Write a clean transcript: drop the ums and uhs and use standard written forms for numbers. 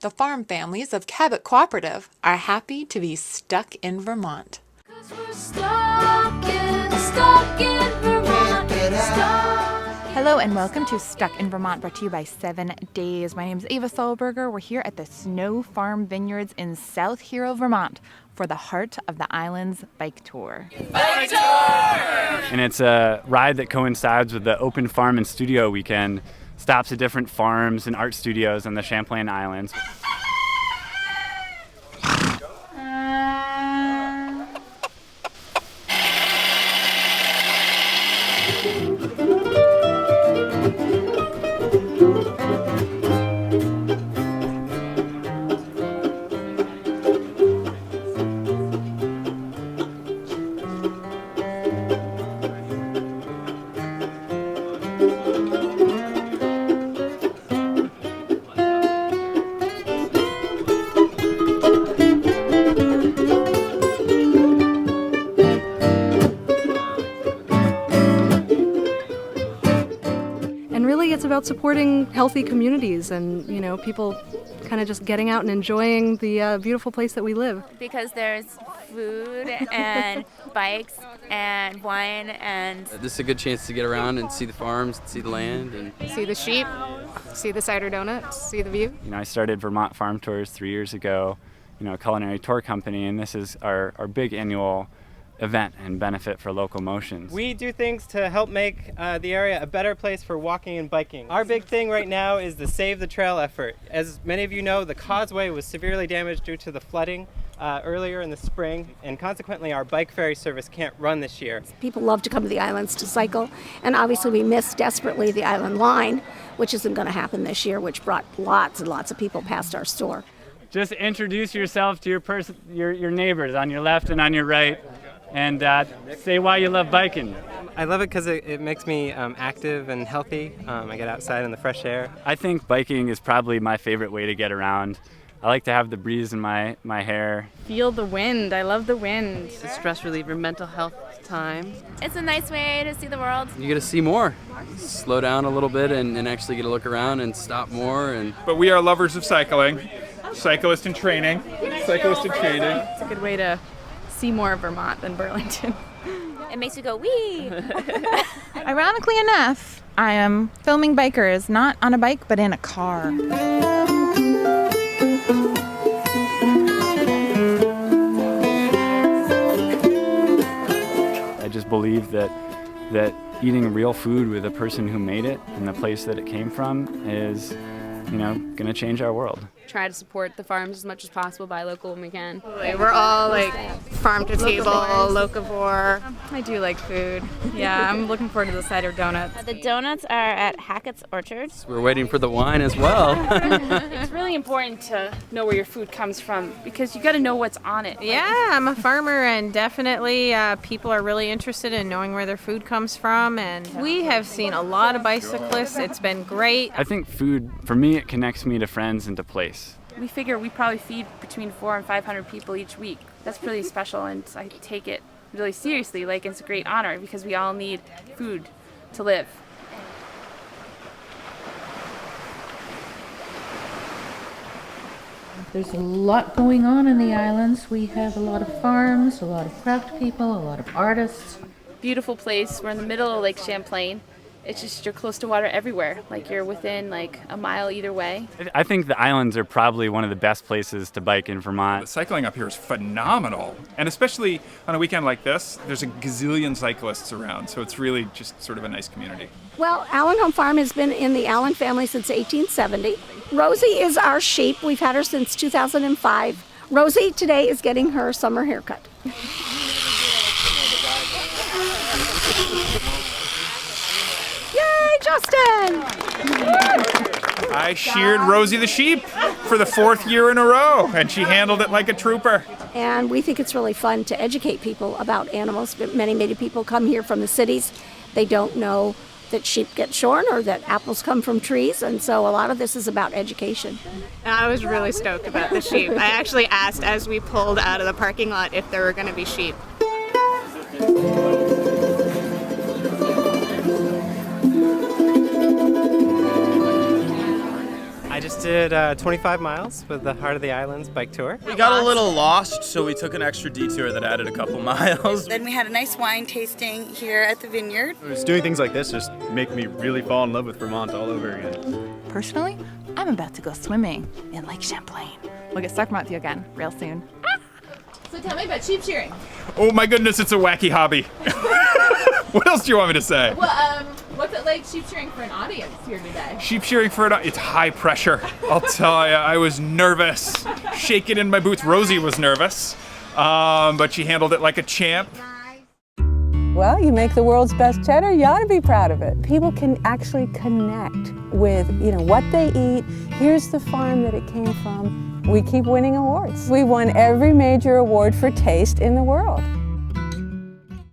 The farm families of Cabot Cooperative are happy to be stuck in Vermont. 'Cause we're stuck in Vermont. Hello and welcome to Stuck in Vermont, brought to you by 7 Days. My name is Ava Solberger. We're here at the Snow Farm Vineyards in South Hero, Vermont for the Heart of the Islands Bike Tour. Bike tour! And it's a ride that coincides with the Open Farm and Studio Weekend. Stops at different farms and art studios on the Champlain Islands. And really it's about supporting healthy communities and, people kind of just getting out and enjoying the beautiful place that we live. Because there's food and bikes and wine and... This is a good chance to get around and see the farms, see the land. And see the sheep, see the cider donuts, see the view. I started Vermont Farm Tours 3 years ago, a culinary tour company, and this is our big annual event and benefit for local motions. We do things to help make the area a better place for walking and biking. Our big thing right now is the Save the Trail effort. As many of you know, the causeway was severely damaged due to the flooding earlier in the spring, and consequently our bike ferry service can't run this year. People love to come to the islands to cycle, and obviously we miss desperately the island line, which isn't going to happen this year, which brought lots and lots of people past our store. Just introduce yourself to your neighbors on your left and on your right, and say why you love biking. I love it because it makes me active and healthy. I get outside in the fresh air. I think biking is probably my favorite way to get around. I like to have the breeze in my hair. Feel the wind. I love the wind. it's a stress reliever, mental health time. It's a nice way to see the world. You get to see more. Slow down a little bit and actually get to look around and stop more. But we are lovers of cycling. Cyclist in training. It's a good way to see more of Vermont than Burlington. It makes you go, wee! Ironically enough, I am filming bikers, not on a bike, but in a car. I just believe that eating real food with the person who made it and the place that it came from is, going to change our world. Try to support the farms as much as possible, buy local when we can. We're all farm to table, locavore. I do like food. Yeah, I'm looking forward to the cider donuts. The donuts are at Hackett's Orchard. We're waiting for the wine as well. It's really important to know where your food comes from because you got to know what's on it. Yeah, I'm a farmer, and definitely people are really interested in knowing where their food comes from, and we have seen a lot of bicyclists. It's been great. I think food, for me, it connects me to friends and to place. We figure we probably feed between 400 and 500 people each week. That's pretty special, and I take it really seriously. It's a great honor because we all need food to live. There's a lot going on in the islands. We have a lot of farms, a lot of craft people, a lot of artists. Beautiful place. We're in the middle of Lake Champlain. It's just you're close to water everywhere. You're within a mile either way. I think the islands are probably one of the best places to bike in Vermont. The cycling up here is phenomenal. And especially on a weekend like this, there's a gazillion cyclists around. So it's really just sort of a nice community. Well, Allen Home Farm has been in the Allen family since 1870. Rosie is our sheep. We've had her since 2005. Rosie today is getting her summer haircut. Yay, Justin! I sheared Rosie the sheep for the 4th year in a row, and she handled it like a trooper. And we think it's really fun to educate people about animals. Many people come here from the cities. They don't know that sheep get shorn or that apples come from trees, and so a lot of this is about education. And I was really stoked about the sheep. I actually asked as we pulled out of the parking lot if there were going to be sheep. just did 25 miles with the Heart of the Islands bike tour. We got a little lost, so we took an extra detour that added a couple miles. Then we had a nice wine tasting here at the vineyard. Just doing things like this just make me really fall in love with Vermont all over again. Personally, I'm about to go swimming in Lake Champlain. We'll get stuck with you again real soon. So tell me about sheep shearing. Oh my goodness, it's a wacky hobby. What else do you want me to say? Well, what's it like sheep shearing for an audience here today? Sheep shearing it's high pressure. I'll tell you, I was nervous. Shaking in my boots. Rosie was nervous, but she handled it like a champ. Well, you make the world's best cheddar, you ought to be proud of it. People can actually connect with, what they eat. Here's the farm that it came from. We keep winning awards. We won every major award for taste in the world.